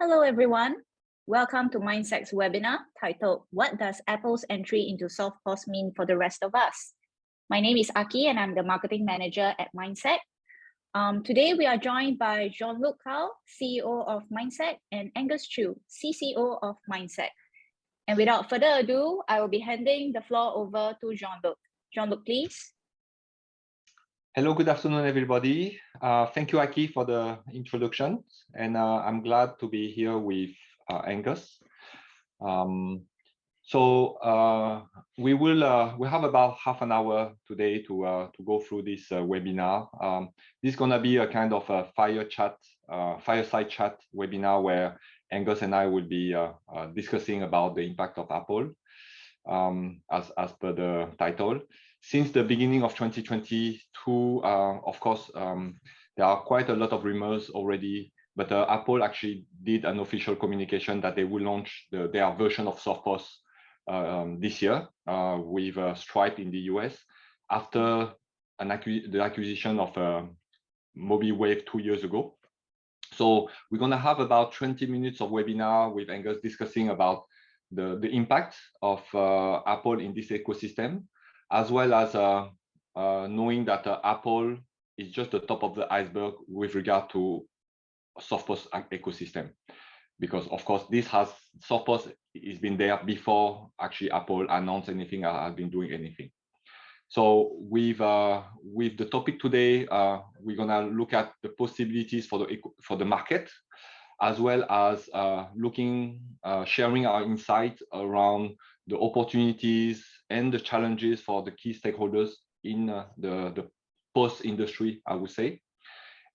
Hello, everyone. Welcome to Mindset's webinar titled, What Does Apple's Entry into SoftPOS Mean for the Rest of Us? My name is Aki, and I'm the Marketing Manager at Mindset. Today, we are joined by Jean-Luc Cao, CEO of Mindset, and Angus Chu, CCO of Mindset. And without further ado, I will be handing the floor over to Jean-Luc. Jean-Luc, please. Hello, good afternoon, everybody. Thank you, Aki, for the introduction. And I'm glad to be here with Angus. We have about half an hour today to go through this webinar. This is going to be a kind of a fireside chat webinar where Angus and I will be discussing about the impact of Apple, as per the title. Since the beginning of 2022, of course, there are quite a lot of rumors already, but Apple actually did an official communication that they will launch their version of SoftPOS this year with Stripe in the US after the acquisition of MobiWave 2 years ago. So we're going to have about 20 minutes of webinar with Angus discussing about the impact of Apple in this ecosystem, as well as knowing that Apple is just the top of the iceberg with regard to SoftPOS ecosystem. Because of course, SoftPOS has been there before actually Apple announced anything or has been doing anything. So with the topic today, we're gonna look at the possibilities for the market, as well as sharing our insights around the opportunities and the challenges for the key stakeholders in the POS industry, I would say.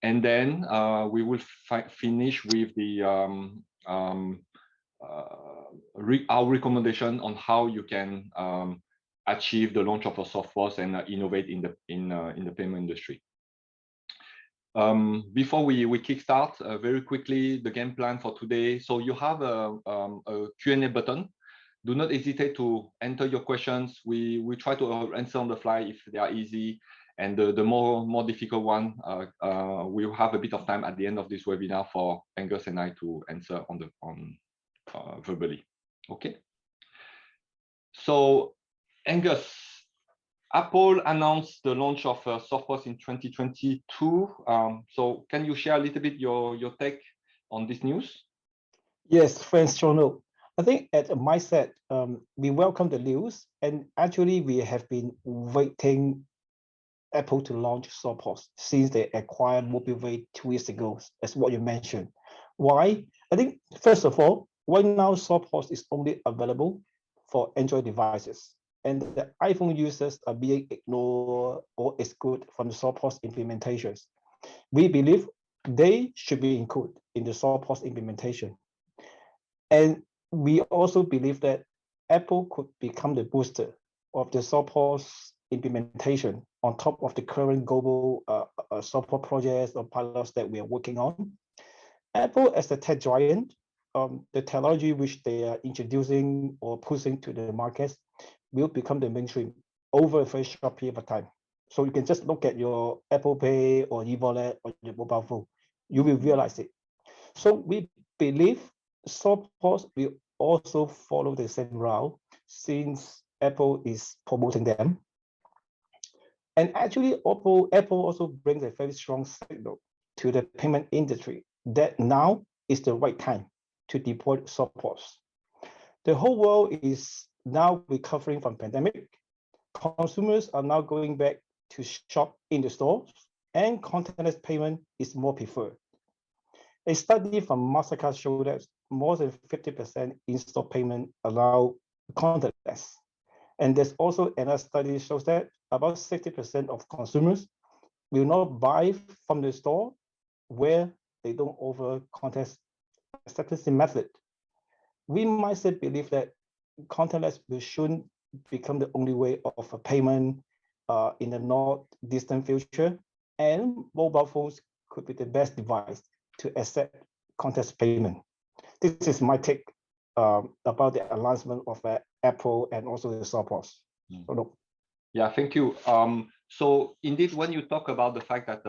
And then we will finish with our recommendation on how you can achieve the launch of a SoftPOS and innovate in the payment industry. Before we kickstart, very quickly, the game plan for today. So you have a Q&A button. Do not hesitate to enter your questions. We try to answer on the fly if they are easy, and the more difficult one, we'll have a bit of time at the end of this webinar for Angus and I to answer verbally. Okay. So Angus, Apple announced the launch of SoftPOS in 2022. So can you share a little bit your take on this news? Yes, thanks, Jean-Luc. I think at Mindset, we welcome the news, and actually we have been waiting Apple to launch SoftPOS since they acquired MobiWave 2 years ago, as what you mentioned. Why? I think, first of all, right now SoftPOS is only available for Android devices, and the iPhone users are being ignored or excluded from the SoftPOS implementations. We believe they should be included in the SoftPOS implementation. And we also believe that Apple could become the booster of the SoftPOS implementation on top of the current global SoftPOS projects or pilots that we are working on. Apple, as a tech giant, the technology which they are introducing or pushing to the markets will become the mainstream over a very short period of time. So you can just look at your Apple Pay or e-wallet or your mobile phone, you will realize it. So we believe SoftPOS will also follow the same route since Apple is promoting them. And actually, Apple also brings a very strong signal to the payment industry that now is the right time to deploy SoftPOS. The whole world is now recovering from pandemic. Consumers are now going back to shop in the stores, and contactless payment is more preferred. A study from Mastercard showed that more than 50% in-store payment allow contactless. And there's also another study that shows that about 60% of consumers will not buy from the store where they don't offer contactless acceptance method. We might believe that contactless will soon become the only way of a payment in the not distant future, and mobile phones could be the best device to accept contactless payment. This is my take about the announcement of Apple and also the SoftPOS. Yeah, thank you. So indeed, when you talk about the fact that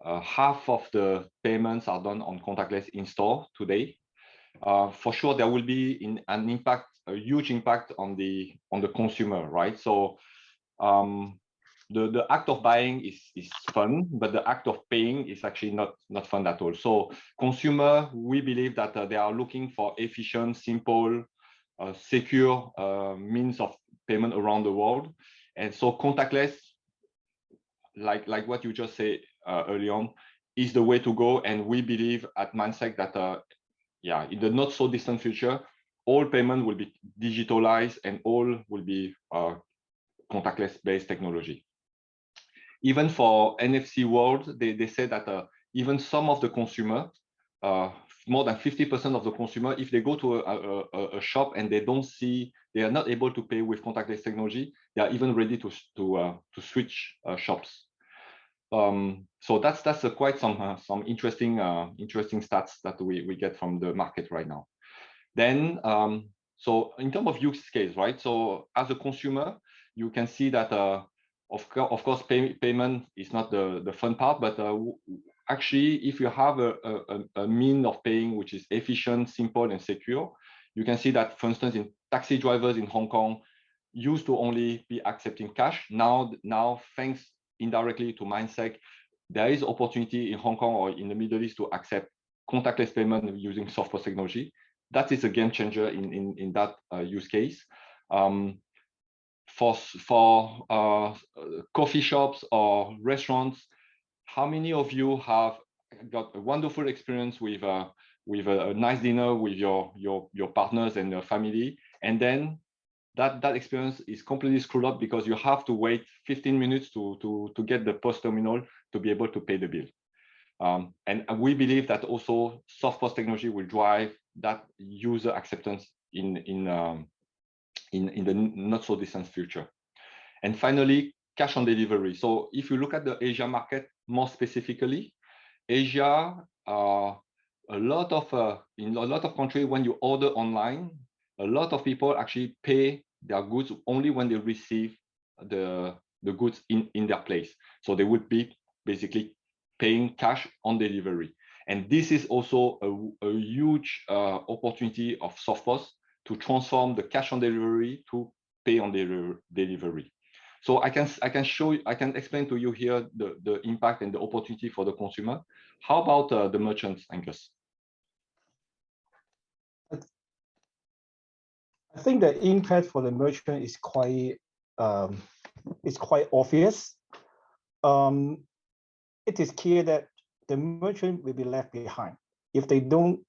half of the payments are done on contactless in-store today. For sure, there will be a huge impact on the consumer, right? So the act of buying is fun, but the act of paying is actually not fun at all. So consumer, we believe that they are looking for efficient, simple, secure means of payment around the world. And so contactless, like what you just said early on, is the way to go. And we believe at Mindsec that yeah, in the not so distant future, all payment will be digitalized and all will be contactless based technology. Even for NFC world, they say that even some of the consumer, more than 50% of the consumer, if they go to a shop and they don't see, they are not able to pay with contactless technology, they are even ready to switch shops. So that's quite some interesting stats that we get from the market right now. Then so in terms of use case, right? So as a consumer, you can see that of course payment is not the fun part, but actually if you have a mean of paying which is efficient, simple, and secure, you can see that, for instance, in taxi drivers in Hong Kong used to only be accepting cash. Now thanks indirectly to Mindsec, there is opportunity in Hong Kong or in the Middle East to accept contactless payment using SoftPOS technology. That is a game changer in that use case. For coffee shops or restaurants, how many of you have got a wonderful experience with a nice dinner with your partners and your family, and then that experience is completely screwed up because you have to wait 15 minutes to get the POS terminal to be able to pay the bill. And we believe that also SoftPOS technology will drive that user acceptance in the not so distant future. And finally, cash on delivery. So if you look at the Asia market more specifically, Asia, in a lot of countries, when you order online, a lot of people actually pay their goods only when they receive the goods in their place. So they would be basically paying cash on delivery. And this is also a huge opportunity of SoftPOS to transform the cash on delivery to pay on delivery. So I can explain to you here the impact and the opportunity for the consumer. How about the merchants, Angus? I think the impact for the merchant is quite obvious. It is clear that the merchant will be left behind if they don't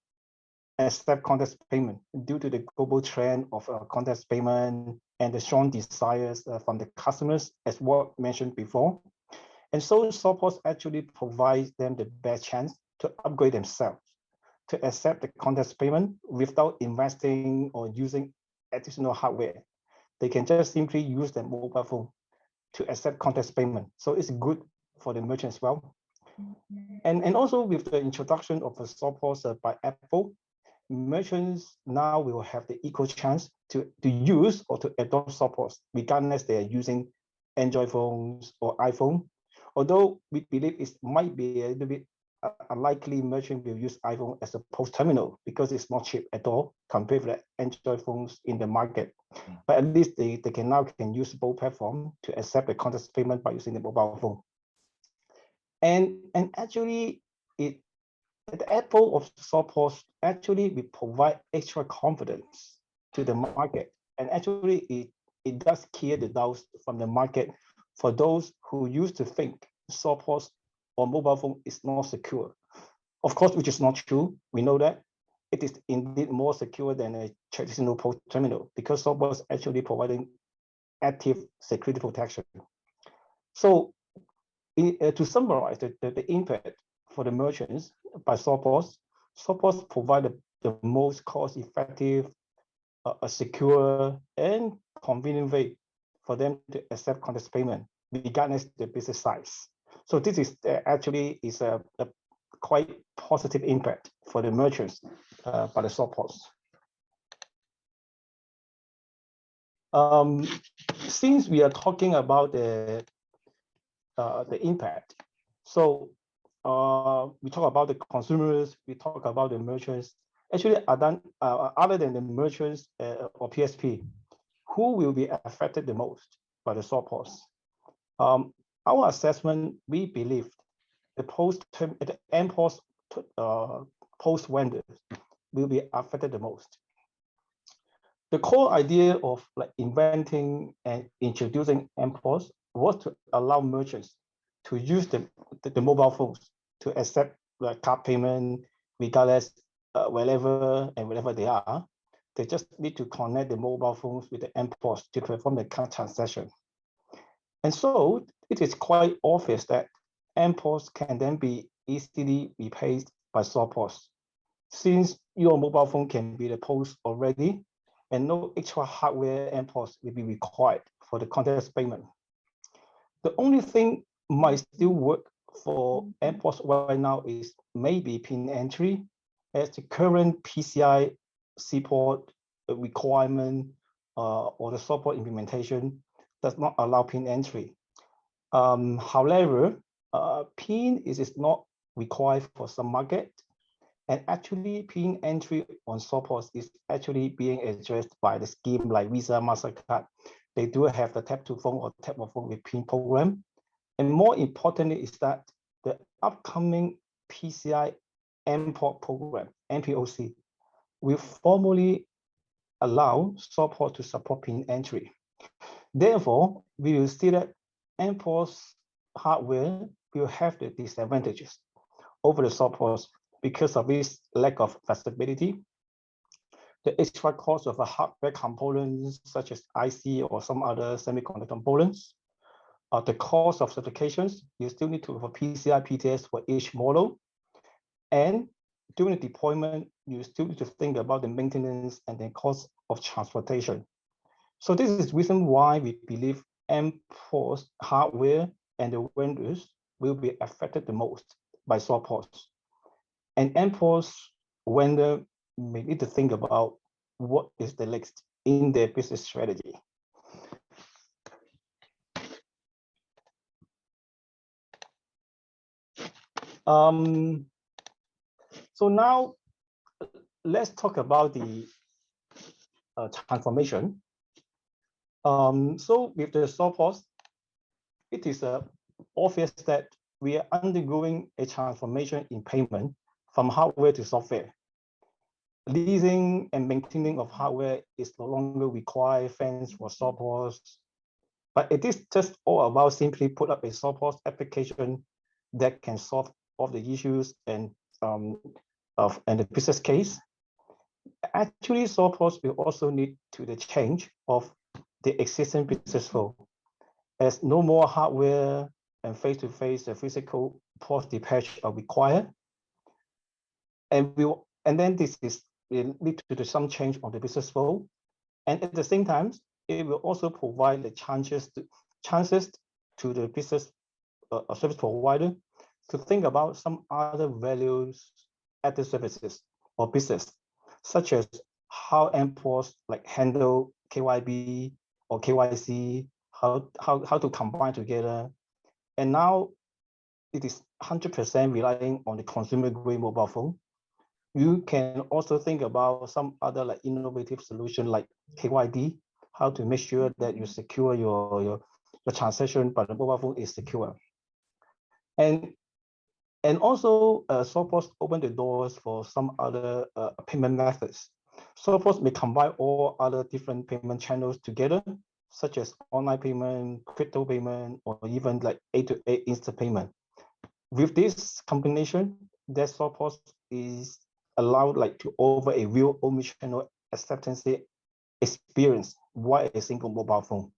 accept contactless payment due to the global trend of contactless payment and the strong desires from the customers, as what mentioned before. And so SoftPOS actually provides them the best chance to upgrade themselves to accept the contactless payment without investing or using additional hardware. They can just simply use their mobile phone to accept contactless payment. So it's good for the merchant as well. And also with the introduction of the SoftPOS by Apple, merchants now will have the equal chance to use or to adopt SoftPOS, regardless they are using Android phones or iPhone. Although we believe it might be a little bit unlikely merchant will use iPhone as a POS terminal because it's not cheap at all compared to the Android phones in the market. But at least they can use both platforms to accept the contactless payment by using the mobile phone. And actually, the Apple of SoftPOS actually will provide extra confidence to the market, and actually it does clear the doubts from the market for those who used to think SoftPOS or mobile phone is not secure. Of course, which is not true. We know that it is indeed more secure than a traditional POS terminal because SoftPOS is actually providing active security protection. So to summarize the impact for the merchants by SoftPOS provided the most cost-effective, secure, and convenient way for them to accept contactless payment, regardless of the business size. So this is actually a quite positive impact for the merchants by the SoftPOS. Since we are talking about the impact, so we talk about the consumers, we talk about the merchants. Actually, other than the merchants or PSP, who will be affected the most by the SoftPOS? Our assessment, we believe the end-POS post vendors will be affected the most. The core idea of like inventing and introducing end-POS was to allow merchants to use the mobile phones to accept the card payment regardless wherever and wherever they are. They just need to connect the mobile phones with the end-POS to perform the card transaction. And so it is quite obvious that end-POS can then be easily replaced by SoftPOS, since your mobile phone can be the POS already, and no extra hardware end-POS will be required for the contactless payment. The only thing might still work for end-POS right now is maybe PIN entry, as the current PCI support requirement or the SoftPOS implementation does not allow PIN entry. However, PIN is not required for some market, and actually PIN entry on SoftPOS is actually being addressed by the scheme like Visa, MasterCard. They do have the tap to phone or tap on phone with PIN program. And more importantly is that the upcoming PCI import program, MPOC, will formally allow SoftPOS to support PIN entry. Therefore, we will see that end-POS hardware will have the disadvantages over the SoftPOS because of this lack of flexibility, the extra cost of a hardware components such as IC or some other semiconductor components, the cost of certifications. You still need to have a PCI PTS for each model, and during the deployment, you still need to think about the maintenance and the cost of transportation. So this is the reason why we believe end-POS hardware and the vendors will be affected the most by SoftPOS. And end-POS vendor may need to think about what is the next in their business strategy. So now let's talk about the transformation. So with the SoftPOS, it is obvious that we are undergoing a transformation in payment from hardware to software. Leasing and maintaining of hardware is no longer required fans for SoftPOS, but it is just all about simply put up a SoftPOS application that can solve all the issues and the business case. Actually, SoftPOS will also need to the change of the existing business flow, as no more hardware and face-to-face physical POS dispatch are required. And then this will lead to some change on the business flow. And at the same time, it will also provide the chances to the business service provider to think about some other values added services or business, such as how end-POS like handle KYB or KYC, how to combine together. And now it is 100% relying on the consumer-grade mobile phone. You can also think about some other like innovative solution like KYD, how to make sure that you secure your transaction, but the mobile phone is secure. And also SoftPOS opened the doors for some other payment methods. SoftPOS may combine all other different payment channels together, such as online payment, crypto payment, or even like A2A instant payment. With this combination, that SoftPOS is allowed like to offer a real omnichannel acceptance experience via a single mobile phone.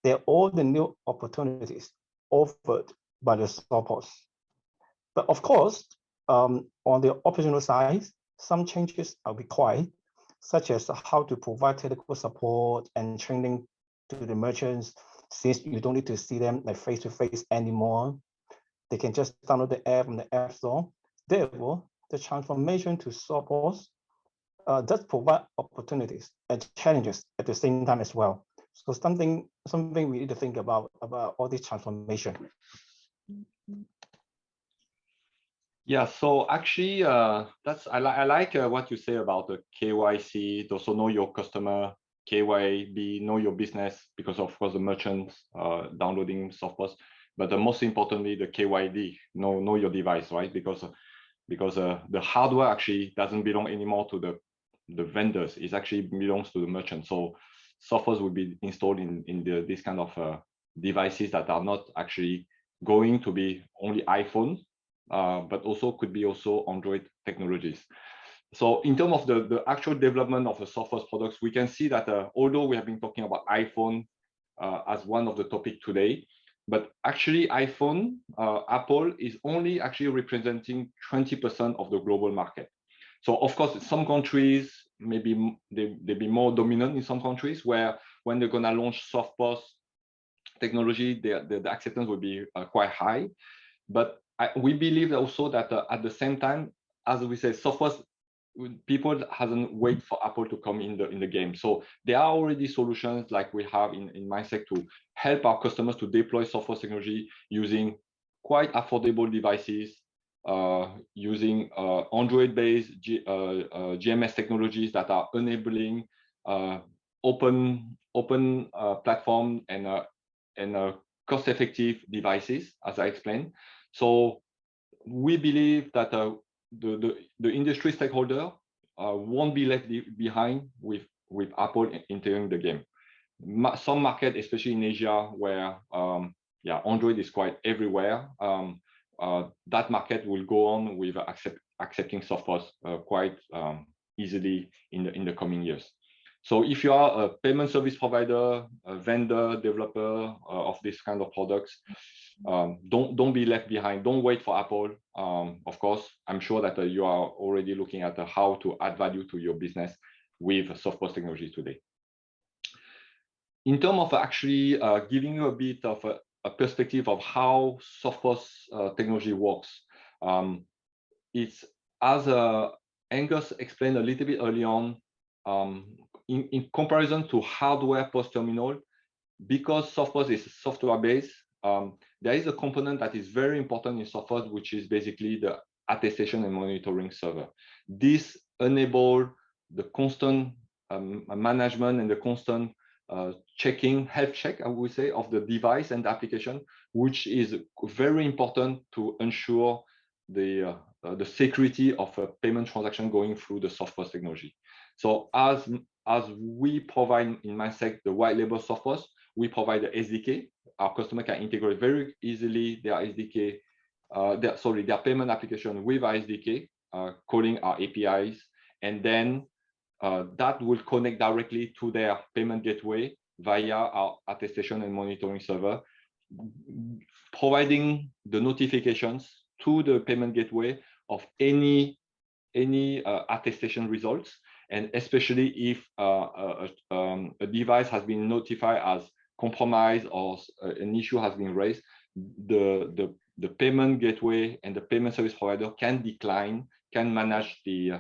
They're all the new opportunities offered by the SoftPOS. But of course, on the operational side, some changes are required, such as how to provide technical support and training to the merchants, since you don't need to see them like face-to-face anymore. They can just download the app from the App Store. Therefore, the transformation to SoftPOS does provide opportunities and challenges at the same time as well. So something we need to think about all this transformation. Yeah, so actually, I like what you say about the KYC, also know your customer, KYB, know your business, because of course the merchants downloading SoftPOS, but the most importantly the KYD, know your device, right? Because the hardware actually doesn't belong anymore to the vendors; it actually belongs to the merchant. So SoftPOS will be installed in this kind of devices that are not actually going to be only iPhone, but also could be also Android technologies. So in terms of the actual development of the SoftPOS products, we can see that although we have been talking about iPhone as one of the topic today, but actually iPhone, Apple is only actually representing 20% of the global market. So of course, in some countries, maybe they be more dominant in some countries where when they're gonna launch SoftPOS technology, the acceptance will be quite high. But we believe also that at the same time, as we say, SoftPOS, people hasn't wait for Apple to come in the game. So there are already solutions like we have in Mindset to help our customers to deploy SoftPOS technology using quite affordable devices, using Android-based GMS technologies that are enabling open platform and cost-effective devices, as I explained. So we believe that the industry stakeholder won't be left behind with Apple entering the game. Some market, especially in Asia, where Android is quite everywhere, that market will go on with accepting SoftPOS quite easily in the coming years. So if you are a payment service provider, a vendor, developer of this kind of products, don't be left behind. Don't wait for Apple. Of course, I'm sure that you are already looking at how to add value to your business with SoftPOS technology today. In terms of actually giving you a bit of a perspective of how SoftPOS technology works, it's as Angus explained a little bit early on, in comparison to hardware POS terminal, because SoftPOS is software-based, there is a component that is very important in SoftPOS, which is basically the attestation and monitoring server. This enables the constant management and the constant checking, health check, I would say, of the device and the application, which is very important to ensure the security of a payment transaction going through the SoftPOS technology. So as we provide in Mindset the white label SoftPOS, we provide the SDK. Our customer can integrate very easily their SDK, their payment application with our SDK, calling our APIs, and then that will connect directly to their payment gateway via our attestation and monitoring server, providing the notifications to the payment gateway of any attestation results, and especially if a device has been notified as compromised or an issue has been raised, the payment gateway and the payment service provider can manage the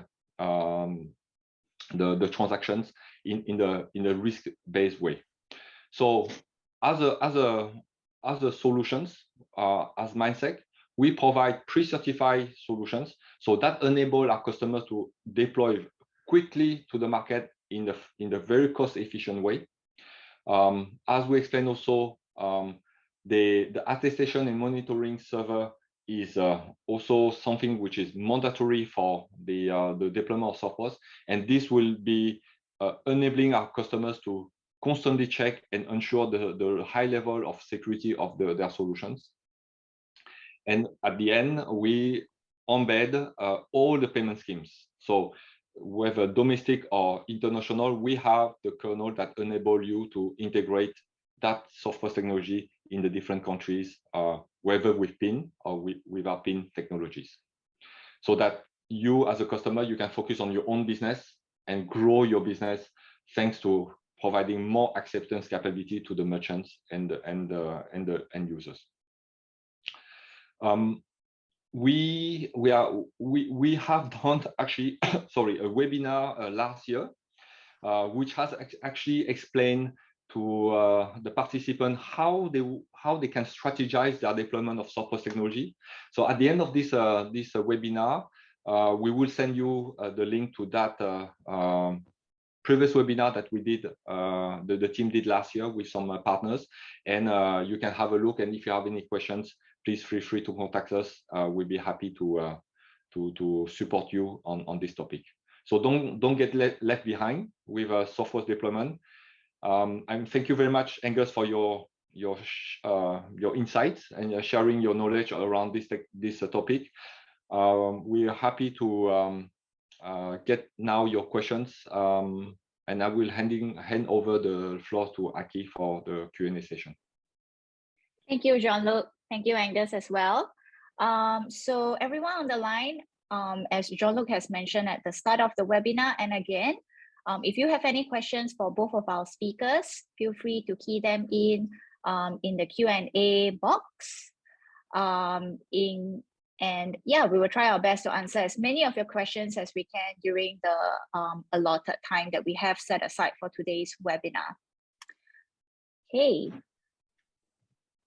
transactions in the risk-based way. So as a solutions, as Mindset, we provide pre-certified solutions, so that enable our customers to deploy quickly to the market in the very cost-efficient way. As we explained also, the attestation and monitoring server is also something which is mandatory for the deployment of SoftPOS, and this will be enabling our customers to constantly check and ensure the high level of security of their solutions. And at the end, we embed all the payment schemes. So whether domestic or international, we have the kernel that enable you to integrate that SoftPOS technology in the different countries, whether with PIN or without PIN technologies. So that you as a customer, you can focus on your own business and grow your business thanks to providing more acceptance capability to the merchants and the end users. We have done actually a webinar last year, which has actually explained the participant how they can strategize their deployment of SoftPOS technology. So at the end of this webinar, we will send you the link to that previous webinar that we did, the team did last year with some partners, and you can have a look. And if you have any questions, please feel free to contact us. We'll be happy to support you on this topic. So don't get left behind with SoftPOS deployment. And thank you very much, Angus, for your insights and sharing your knowledge around this topic. We are happy to get now your questions, and I will hand over the floor to Aki for the Q&A session. Thank you, Jean-Luc. Thank you, Angus, as well. So everyone on the line, as Jean-Luc has mentioned at the start of the webinar, and again, if you have any questions for both of our speakers, feel free to key them in the Q&A box. And yeah, we will try our best to answer as many of your questions as we can during the allotted time that we have set aside for today's webinar. Okay.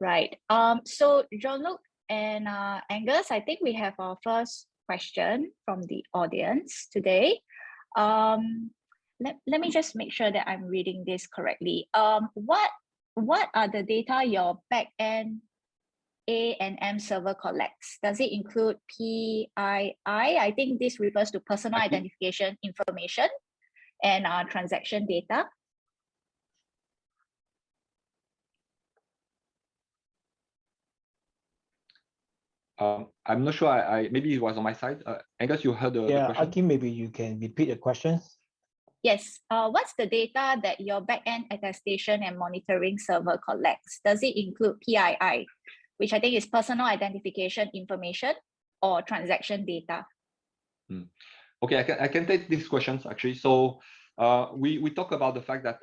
Right. So Jean-Luc and Angus, I think we have our first question from the audience today. Let me just make sure that I'm reading this correctly. What are the data your backend A&M server collects? Does it include PII? I think this refers to personal identification information and transaction data. I'm not sure. Maybe it was on my side. Angus, you heard the question? Aki, maybe you can repeat the questions. Yes. What's the data that your backend attestation and monitoring server collects? Does it include PII, which I think is personal identification information, or transaction data? Okay, I can take these questions actually. So we talk about the fact that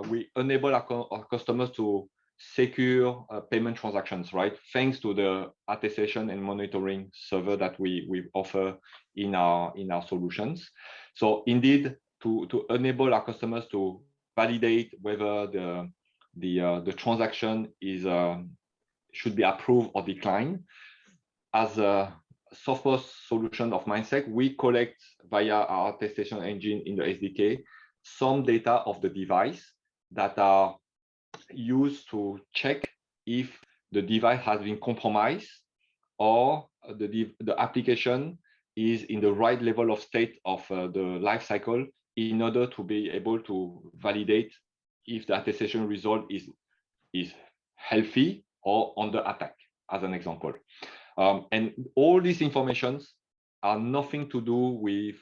we enable our customers to secure payment transactions, right? Thanks to the attestation and monitoring server that we offer in our solutions. So indeed, to enable our customers to validate whether the transaction is should be approved or declined, as a SoftPOS solution of Mindsec, we collect via our attestation engine in the SDK some data of the device that are used to check if the device has been compromised or the application is in the right level of state of the life cycle, in order to be able to validate if the attestation result is healthy or under attack, as an example. And all these informations are nothing to do with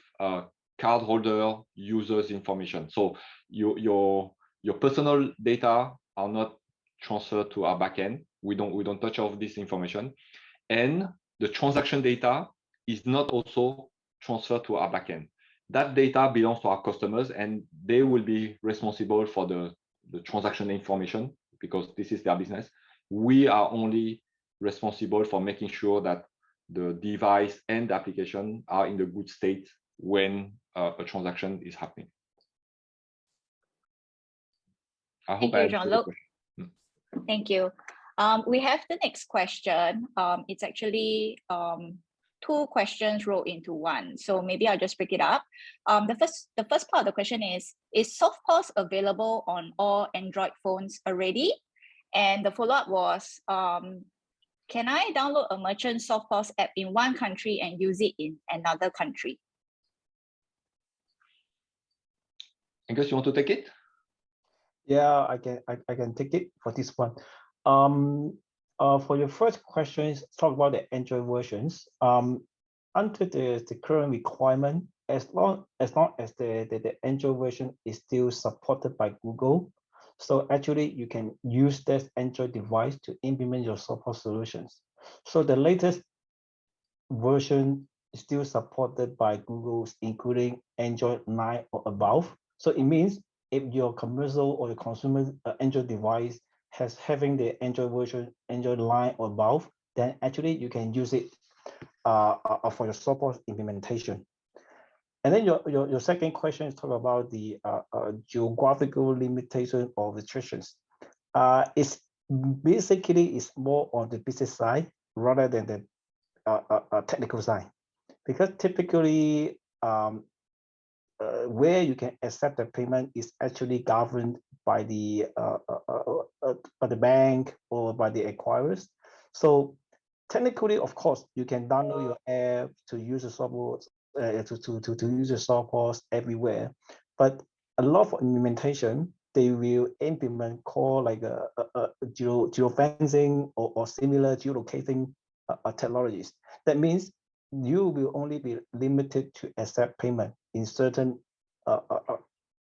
cardholder users information. So your personal data are not transferred to our backend. We don't touch all of this information, and the transaction data is not also transferred to our backend. That data belongs to our customers, and they will be responsible for the transaction information because this is their business. We are only responsible for making sure that the device and the application are in the good state when a transaction is happening. I hope Thank you, Jean-Luc. Thank you. We have the next question. It's actually two questions rolled into one. So maybe I'll just break it up. The first part of the question is SoftPOS available on all Android phones already? And the follow-up was, can I download a merchant SoftPOS app in one country and use it in another country? Angus, you want to take it? Yeah, I can take it for this one. For your first questions, talk about the Android versions. Under the current requirement, as long as the Android version is still supported by Google, so actually you can use this Android device to implement your SoftPOS solutions. So the latest version is still supported by Google's, including Android 9 or above. So it means if your commercial or your consumer Android device has having the Android version, Android 9 or above, then actually you can use it for your SoftPOS implementation. And then your second question is talk about the geographical limitation or restrictions. It's basically it's more on the business side rather than the technical side, because typically where you can accept the payment is actually governed by the bank or by the acquirers. So technically, of course, you can download your app to use the SoftPOS to use the SoftPOS everywhere, but a lot of implementation they will implement call like a geofencing or similar geolocating technologies. That means you will only be limited to accept payment in certain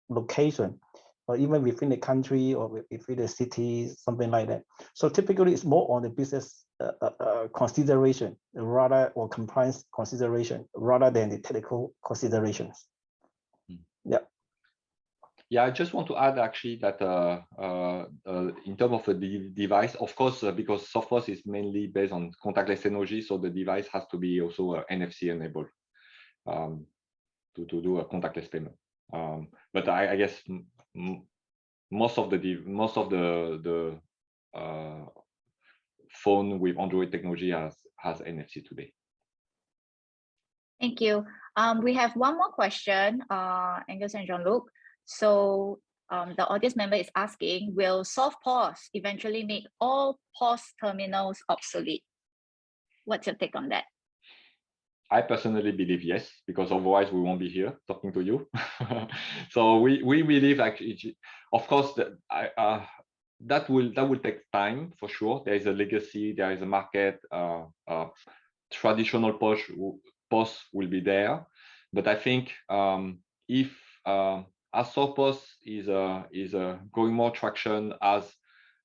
location, or even within the country or within the city, something like that. So typically it's more on the business consideration rather, or compliance consideration rather than the technical considerations. Yeah. Yeah, I just want to add actually that in terms of the device, of course, because SoftPOS is mainly based on contactless technology, so the device has to be also NFC enabled to do a contactless payment. But I guess most of the phone with Android technology has NFC today. Thank you. We have one more question, Angus and Jean-Luc. So the audience member is asking, will SoftPOS eventually make all POS terminals obsolete? What's your take on that? I personally believe yes, because otherwise we won't be here talking to you. So we believe actually, of course, that will take time for sure. There is a legacy, there is a market. Traditional POS will be there, but I think if as SoftPOS is growing more traction, as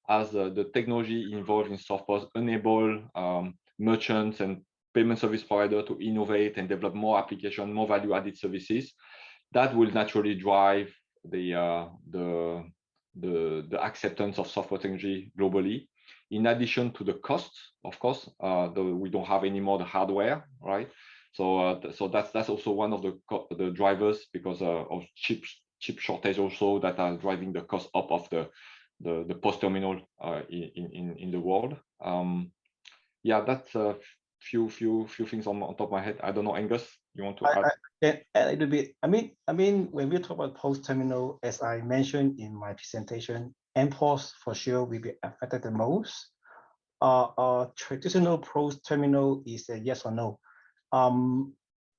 the technology involved in SoftPOS enable merchants and payment service provider to innovate and develop more application, more value-added services, that will naturally drive the acceptance of software technology globally. In addition to the costs, of course, we don't have any more the hardware, right? So that's also one of the drivers, because of chip shortage also, that are driving the cost up of the POS terminal in the world. Yeah, that's a few things on top of my head. I don't know, Angus, you want to add a little bit? I mean, when we talk about POS terminal, as I mentioned in my presentation, MPOS for sure will be affected the most. Traditional POS terminal is a yes or no.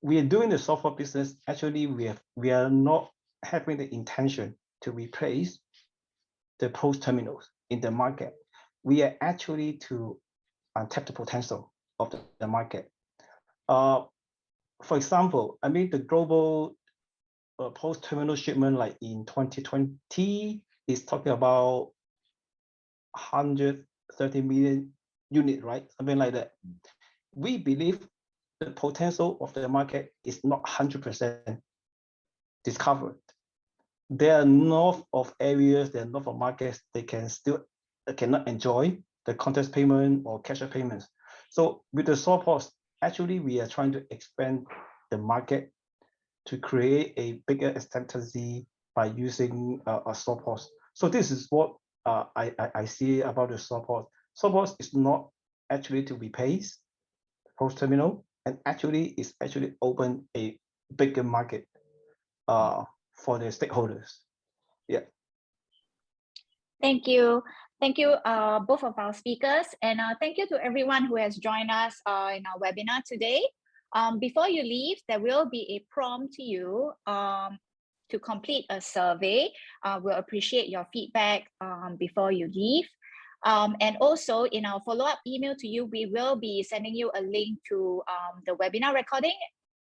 We are doing the software business. Actually, we are not having the intention to replace the POS terminals in the market. We are actually to tap the potential of the market. For example, I mean, the global POS terminal shipment, like in 2020, is talking about 130 million unit, right? Something like that. We believe the potential of the market is not 100% discovered. There are enough of areas, there are enough of markets they cannot enjoy the contactless payment or cashless payments. So with the SoftPOS, actually we are trying to expand the market to create a bigger acceptancy by using a SoftPOS. So this is what I see about the SoftPOS. SoftPOS is not actually to replace POS terminal, and actually it's actually open a bigger market for the stakeholders. Yeah. Thank you. Thank you, both of our speakers, and thank you to everyone who has joined us in our webinar today. Before you leave, there will be a prompt to you to complete a survey. We'll appreciate your feedback before you leave. And also in our follow-up email to you, we will be sending you a link to the webinar recording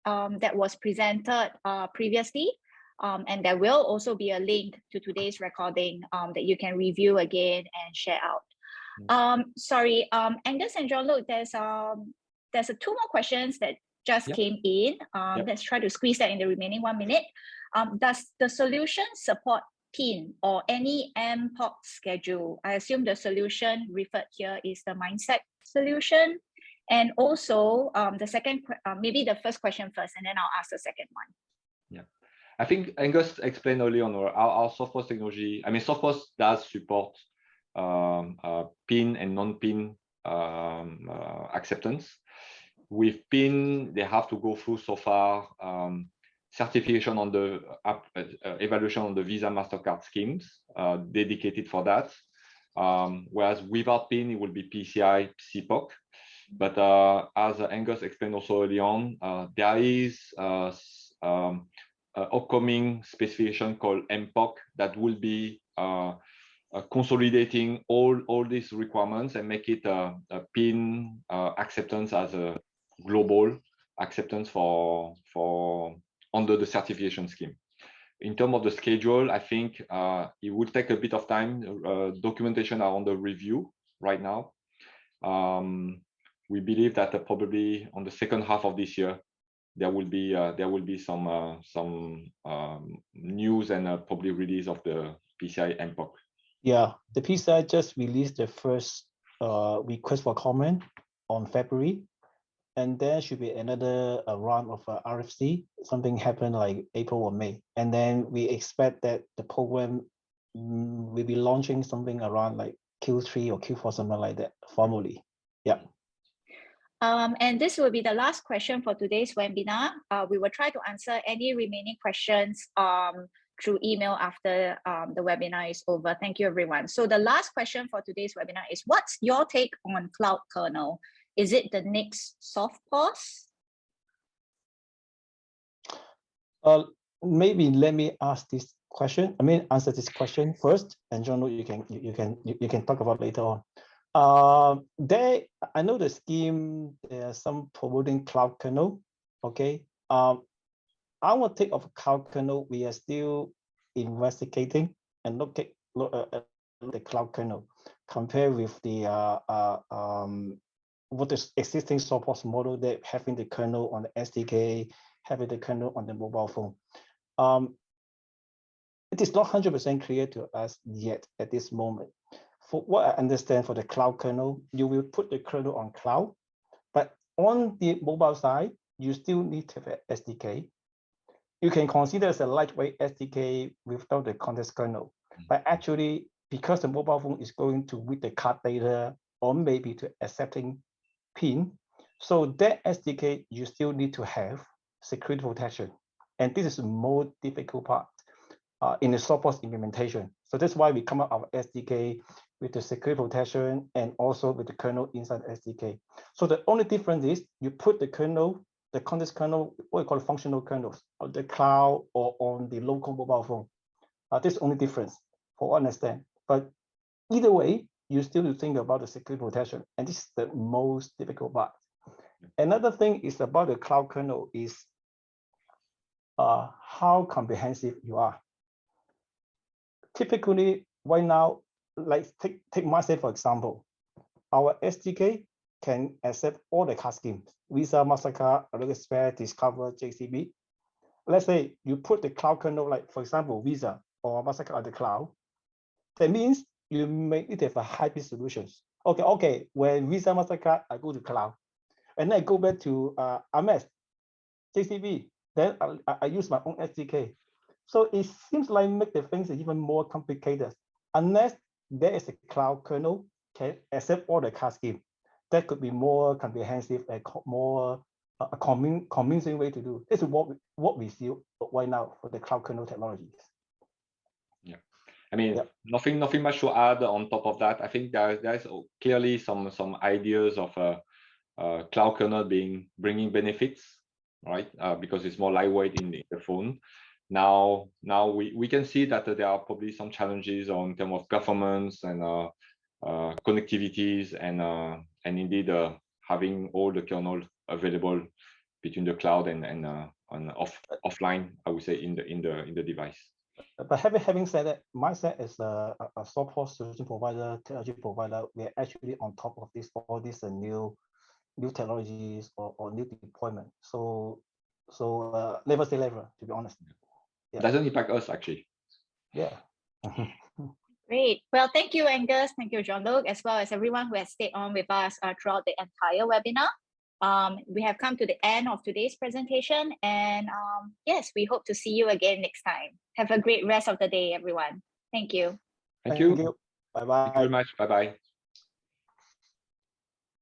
that was presented previously. And there will also be a link to today's recording that you can review again and share out. Sorry, Angus and Jean-Luc, there's two more questions that just came in. Let's try to squeeze that in the remaining 1 minute. Does the solution support PIN or any MPOS schedule? I assume the solution referred here is the Mindset solution. And also the second, maybe the first question first, and then I'll ask the second one. I think Angus explained earlier on our SoftPOS technology. I mean, SoftPOS does support PIN and non-PIN acceptance. With PIN, they have to go through so far certification on the evaluation on the Visa MasterCard schemes dedicated for that. Whereas without PIN, it will be PCI, CPOC. But as Angus explained also early on, there is upcoming specification called MPOC that will be consolidating all these requirements and make it a PIN acceptance as a global acceptance for under the certification scheme. In terms of the schedule, I think it will take a bit of time. Documentation are under review right now. We believe that probably on the second half of this year, there will be some news and probably release of the PCI MPOC. Yeah, the PCI just released the first request for comment on February, and there should be another round of RFC. Something happened like April or May, and then we expect that the program will be launching something around like Q3 or Q4, something like that, formally. Yeah. And this will be the last question for today's webinar. We will try to answer any remaining questions through email after the webinar is over. Thank you, everyone. So the last question for today's webinar is, what's your take on cloud kernel? Is it the next SoftPOS? Maybe let me ask this question. I mean, answer this question first, and John, you can talk about later on. I know the scheme, there are some promoting cloud kernel. Okay. Our take of cloud kernel, we are still investigating and look at the cloud kernel compared with the what is existing SoftPOS model, that having the kernel on the SDK, having the kernel on the mobile phone. It is not 100% clear to us yet at this moment. For what I understand, for the cloud kernel, you will put the kernel on cloud, but on the mobile side, you still need to have an SDK. You can consider as a lightweight SDK without the context kernel, but actually, because the mobile phone is going to read the card data or maybe to accepting PIN, so that SDK you still need to have security protection, and this is the more difficult part in the SoftPOS implementation. So that's why we come up with our SDK with the security protection and also with the kernel inside the SDK. So the only difference is you put the kernel, the context kernel, what we call functional kernels, on the cloud or on the local mobile phone. This is the only difference for what I understand. But either way, you still need to think about the security protection, and this is the most difficult part. Another thing is about the cloud kernel is how comprehensive you are. Typically, right now, like take myself for example, our SDK can accept all the card schemes: Visa, MasterCard, Express, Discover, JCB. Let's say you put the cloud kernel, like for example, Visa or MasterCard on the cloud. That means you may need to have a hybrid solutions. Okay. When Visa, MasterCard, I go to cloud, and then I go back to Amex, JCB. Then I use my own SDK. So it seems like make the things even more complicated. Unless there is a cloud kernel can accept all the card scheme, that could be more comprehensive and more a convincing way to do. This is what we see right now for the cloud kernel technologies. Yeah, I mean, nothing much to add on top of that. I think there's clearly some ideas of cloud kernel bringing benefits, right? Because it's more lightweight in the phone. Now we can see that there are probably some challenges in terms of performance and connectivities and indeed having all the kernel available between the cloud and offline, I would say, in the device. But having said that, Mindset is a SoftPOS solution provider, technology provider. We are actually on top of all these new technologies or new deployment. So never say never, to be honest. Yeah. Doesn't impact us actually. Yeah. Great. Well, thank you, Angus. Thank you, Jean-Luc, as well as everyone who has stayed on with us throughout the entire webinar. We have come to the end of today's presentation, and yes, we hope to see you again next time. Have a great rest of the day, everyone. Thank you. Thank you. Bye-bye. Thank you very much. Bye-bye.